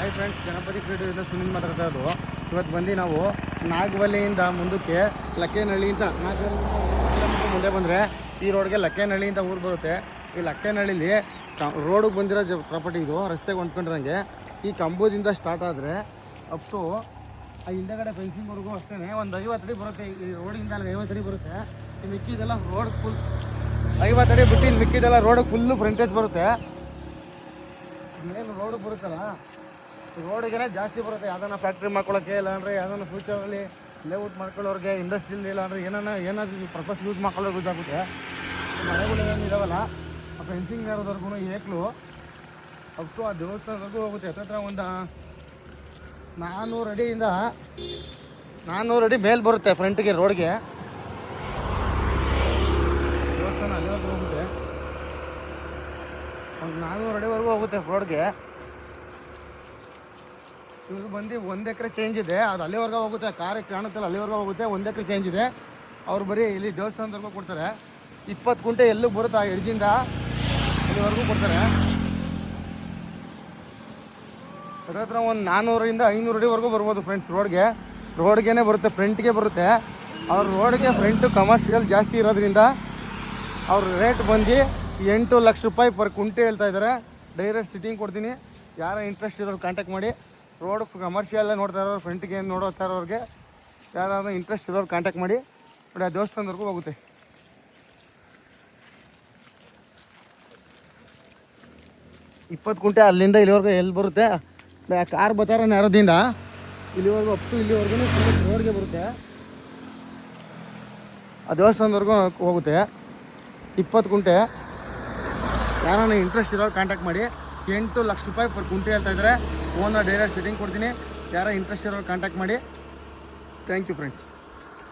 Hi friends, Ganapati ಕ್ರಿಯೇಟಿವಿಂದ Sunil ಮಾತಾಡ್ತಾ ಇರೋದು. ಇವತ್ತು ಬಂದು ನಾವು ನಾಗವಲ್ಲಿಯಿಂದ ಮುಂದಕ್ಕೆ ಲಕ್ಕೇನಹಳ್ಳಿಯಿಂದ ಕಿಲೋಮೀಟರ್ ಮುಂದೆ ಬಂದರೆ ಈ ರೋಡ್ಗೆ ಲಕ್ಕೇನಹಳ್ಳಿಯಿಂದ ಊರು ಬರುತ್ತೆ. ಈ ಲಕ್ಕೇನಹಳ್ಳಿಲಿ ರೋಡಿಗೆ ಬಂದಿರೋ ಪ್ರಾಪರ್ಟಿ ಇದು. ರಸ್ತೆಗೆ ಹೊಂದ್ಕೊಂಡಿರೋಂಗೆ ಈ ಕಂಬದಿಂದ ಸ್ಟಾರ್ಟ್ ಆದರೆ ಅಪ್ ಟು ಆ ಹಿಂದೆಗಡೆ ಫೆನ್ಸಿಂಗ್ವರೆಗೂ ಅಷ್ಟೇ ಒಂದು 50 ಅಡಿ ಬರುತ್ತೆ. ಈ ರೋಡಿಂದ 50 ಅಡಿ ಬರುತ್ತೆ. ಈ ಮಿಕ್ಕಿದೆಲ್ಲ ರೋಡ್ ಫುಲ್ 50 ಅಡಿ ಬಿಟ್ಟು ಇನ್ನು ಮಿಕ್ಕಿದೆಲ್ಲ ರೋಡಿಗೆ ಫುಲ್ಲು ಫ್ರಂಟೇಜ್ ಬರುತ್ತೆ. ಮೇನ್ ರೋಡಿಗೆ ಬರುತ್ತಲ್ಲ, ರೋಡಿಗೆ ಜಾಸ್ತಿ ಬರುತ್ತೆ. ಯಾವ್ದಾನ ಫ್ಯಾಕ್ಟ್ರಿ ಮಾಡ್ಕೊಳ್ಳೋಕ್ಕೆ, ಇಲ್ಲಾಂದರೆ ಯಾವ್ದಾನ ಫ್ಯೂಚರಲ್ಲಿ ಲೇಔಟ್ ಮಾಡ್ಕೊಳ್ಳೋರಿಗೆ, ಇಂಡಸ್ಟ್ರಿಯಲ್ಲಿ ಇಲ್ಲಾಂದರೆ ಏನಾದರೂ ಪರ್ಪಸ್ ಯೂಸ್ ಮಾಡ್ಕೊಳ್ಳೋ ಯೂಸ್ ಆಗುತ್ತೆ. ಮನೆಗಳು ಏನು ಇದಾವಲ್ಲ, ಆ ಫೆನ್ಸಿಂಗ್ ಇರೋದ್ವರೆಗೂ ಏಕ್ಲು ಅಪ್ ಟು ಆ ದೇವಸ್ಥಾನದವರೆಗೂ ಹೋಗುತ್ತೆ. ಹತ್ತತ್ರ ಒಂದು 400 ಅಡಿಯಿಂದ 400 ಅಡಿ ಮೇಲೆ ಬರುತ್ತೆ ಫ್ರಂಟಿಗೆ ರೋಡ್ಗೆ. ದೇವಸ್ಥಾನ ಅಲ್ಲಿವರೆಗೂ ಹೋಗುತ್ತೆ, ಒಂದು 400 ಅಡಿವರೆಗೂ ಹೋಗುತ್ತೆ ರೋಡ್ಗೆ. ಇವ್ರು ಬಂದು 1 ಎಕರೆ ಚೇಂಜ್ ಇದೆ, ಅದು ಅಲ್ಲಿವರೆಗೂ ಹೋಗುತ್ತೆ. ಕಾರಿಗೆ ಕಾಣುತ್ತಲ್ಲ ಅಲ್ಲಿವರೆಗೂ ಹೋಗುತ್ತೆ. 1 ಎಕರೆ ಚೇಂಜ್ ಇದೆ. ಅವ್ರು ಬರೀ ಇಲ್ಲಿ ದೇವಸ್ಥಾನದವರೆಗೂ ಕೊಡ್ತಾರೆ. 20 ಗುಂಟೆ ಎಲ್ಲಿಗೆ ಬರುತ್ತೆ ಆ ಎಡ್ಜಿಂದ ಇಲ್ಲಿವರೆಗೂ ಕೊಡ್ತಾರೆ. ಹತ್ರ ಒಂದು 400ರಿಂದ 500 ಅಡಿವರೆಗೂ ಬರ್ಬೋದು ಫ್ರೆಂಡ್ಸ್. ರೋಡ್ಗೆ ಬರುತ್ತೆ, ಫ್ರಂಟ್ಗೆ ಬರುತ್ತೆ. ಅವ್ರ ರೋಡ್ಗೆ ಫ್ರಂಟು ಕಮರ್ಷಿಯಲ್ ಜಾಸ್ತಿ ಇರೋದ್ರಿಂದ ಅವ್ರ ರೇಟ್ ಬಂದು 8 ಲಕ್ಷ ರೂಪಾಯಿ ಪರ್ ಕುಂಟೆ ಹೇಳ್ತಾ ಇದ್ದಾರೆ. ಡೈರೆಕ್ಟ್ ಸಿಟ್ಟಿಂಗ್ ಕೊಡ್ತೀನಿ. ಯಾರೋ ಇಂಟ್ರೆಸ್ಟ್ ಇರೋರು ಕಾಂಟ್ಯಾಕ್ಟ್ ಮಾಡಿ. ರೋಡ್ ಕಮರ್ಷಿಯಲ್ಲೇ ನೋಡ್ತಾ ಇರೋರು, ಫ್ರಂಟಿಗೆ ಏನು ನೋಡ್ತಾ ಇರೋರಿಗೆ ಯಾರು ಇಂಟ್ರೆಸ್ಟ್ ಇರೋರು ಕಾಂಟ್ಯಾಕ್ಟ್ ಮಾಡಿ. ನೋಡಿ, ಆ ದೇವಸ್ಥಾನದವರೆಗೂ ಹೋಗುತ್ತೆ. ಇಪ್ಪತ್ತು ಗುಂಟೆ ಅಲ್ಲಿಂದ ಇಲ್ಲಿವರೆಗೂ ಎಲ್ಲಿ ಬರುತ್ತೆ, ಕಾರ್ ಬರ್ತಾರ ನ್ಯಾರೋದಿಂದ ಇಲ್ಲಿವರೆಗೂ ಅಪ್ ಟು ಇಲ್ಲಿವರೆಗೂ ರೋಡ್ಗೆ ಬರುತ್ತೆ. ಆ ದೇವಸ್ಥಾನದವರೆಗೂ ಹೋಗುತ್ತೆ. 20 ಗುಂಟೆ. ಯಾರನ್ನ ಇಂಟ್ರೆಸ್ಟ್ ಇರೋರು ಕಾಂಟ್ಯಾಕ್ಟ್ ಮಾಡಿ. 8 ಲಕ್ಷ ರೂಪಾಯಿ ಪರ್ ಗುಂಟೆ ಹೇಳ್ತಾ ಇದ್ದಾರೆ. ಓನರ್ ಡೈರೆಕ್ಟ್ ಸಿಟ್ಟಿಂಗ್ ಕೊಡ್ತೀನಿ. ಯಾರೋ ಇಂಟ್ರೆಸ್ಟ್ ಇರೋರು ಕಾಂಟ್ಯಾಕ್ಟ್ ಮಾಡಿ. Thank you friends.